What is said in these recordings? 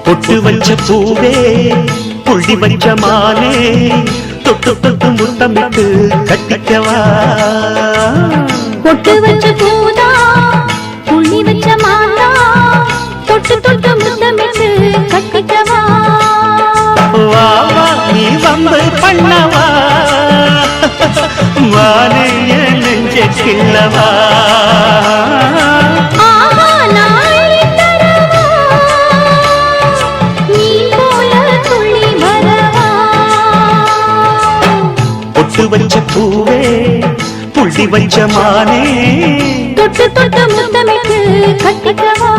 பொட்டு வச்ச பூவே புள்ளி வச்ச மாலே தொட்டு தொட்டு முத்தமிட்டு கட்டிக்கவா. பொட்டு வச்ச பூதா புள்ளி வச்ச மாலா தொட்டு தொட்டு முத்தமிட்டு கட்டிக்கவா. வா வா நீ வம்பு பண்ணவா வானே நெஞ்ச கிள்ளவா. பொட்டு வச்ச பூவே புள்ளி வச்ச மானே தொட்டு தொட்டு முத்தமிட்டு கட்டிக்கவா.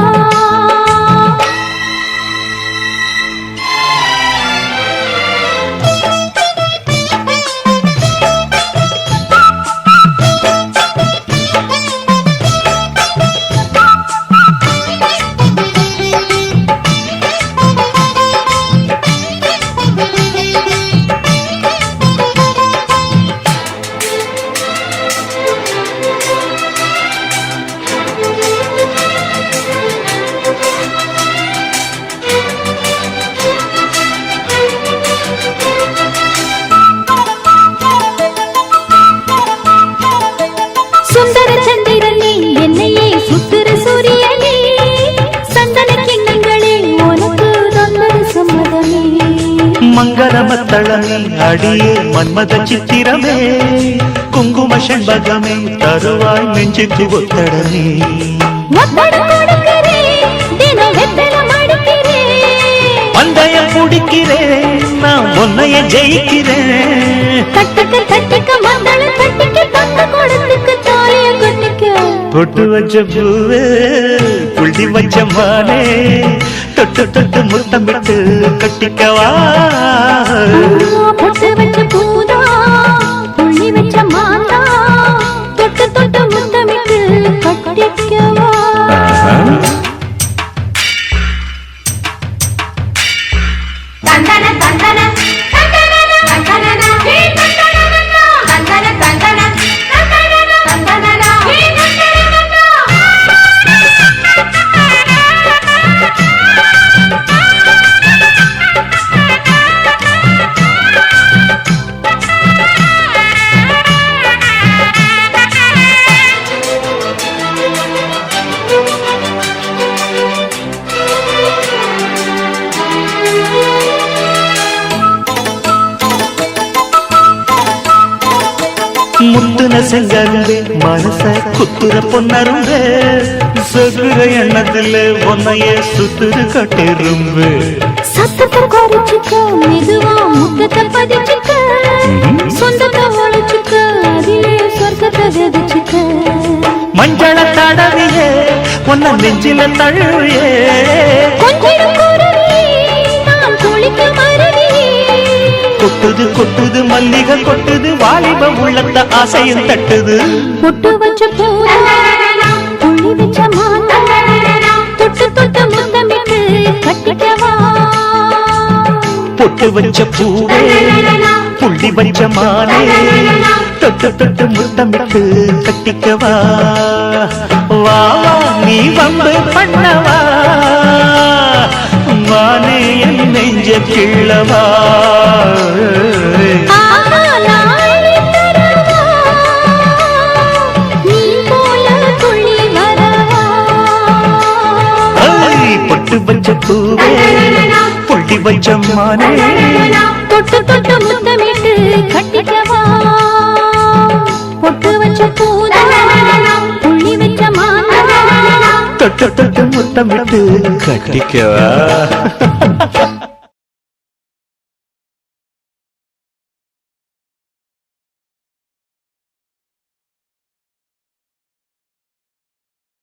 சுந்தர சந்திரனே என்னையே சுத்துற சூரியனே சந்தன கிண்ணங்களே உனக்கு தந்தது சம்மதமே. மங்களமத்தளமே அடியே மன்மத சித்திரமே குங்கும செண்பகமே தருவாய் நெஞ்சுக்கு ஒத்தடமே. பந்தயம் பிடிக்கிறேன் நான் உன்னைய ஜெயிக்கிறேன். தட்டுக்கு தட்டுக்கு மந்தள தட்டுக்கு தந்த கொடுத்துக்கு தாலிய கட்டிக்க. பொட்டு வச்ச பூவே புள்ளி வச்ச மானே தொட்டு தொட்டு முத்தமிட்டு கட்டிக்கவா. பொட்டு வச்ச பூதா புள்ளி வச்ச மாலா தொட்டு தொட்டு முத்தமிட்டு கட்டிக்கவா. தந்தன தந்தன முத்துன செங்கரும்பே மனச குத்துற பொன்னரும்பே சொகுற எண்ணத்துல ஒன்னையே சுத்துரு கட்டிரும்பு. சத்தத்தை குறைச்சுக்க மெதுவா முத்தத்தை பதிச்சுக்க சொந்தத்தை உழைச்சுக்க அதிலே சொர்க்கத்தை விதைச்சுக்க. மஞ்சள தடவியே ஒன்ன நெஞ்சில தழுவியே கொஞ்சம் குருவி நான் குளிக்க மருவி. கொட்டுது கொட்டுது மல்லிகை கொட்டுது வாலிப உள்ளத்த ஆசையும் தட்டுது. பொட்டு வச்ச பூவா புள்ளி வச்ச மாலா தொட்டு தொட்டு முத்தமிட்டு கட்டிக்கவா. பொட்டு வச்ச பூவே புள்ளி வச்ச மானே தொட்டு தொட்டு முத்தமிட்டு கட்டிக்கவா. வா நீ வம்பு பண்ணவா வானே என் நெஞ்ச கிள்ளவா. பொட்டு வச்ச பூவே புள்ளி வச்ச மானே தொட்டு தொட்டு முத்தமிட்டு கட்டிக்கவா. பொட்டு வச்ச பூதா புள்ளி வச்ச தொட்டு தொட்டு முத்தமிட்டு கட்டிக்கவா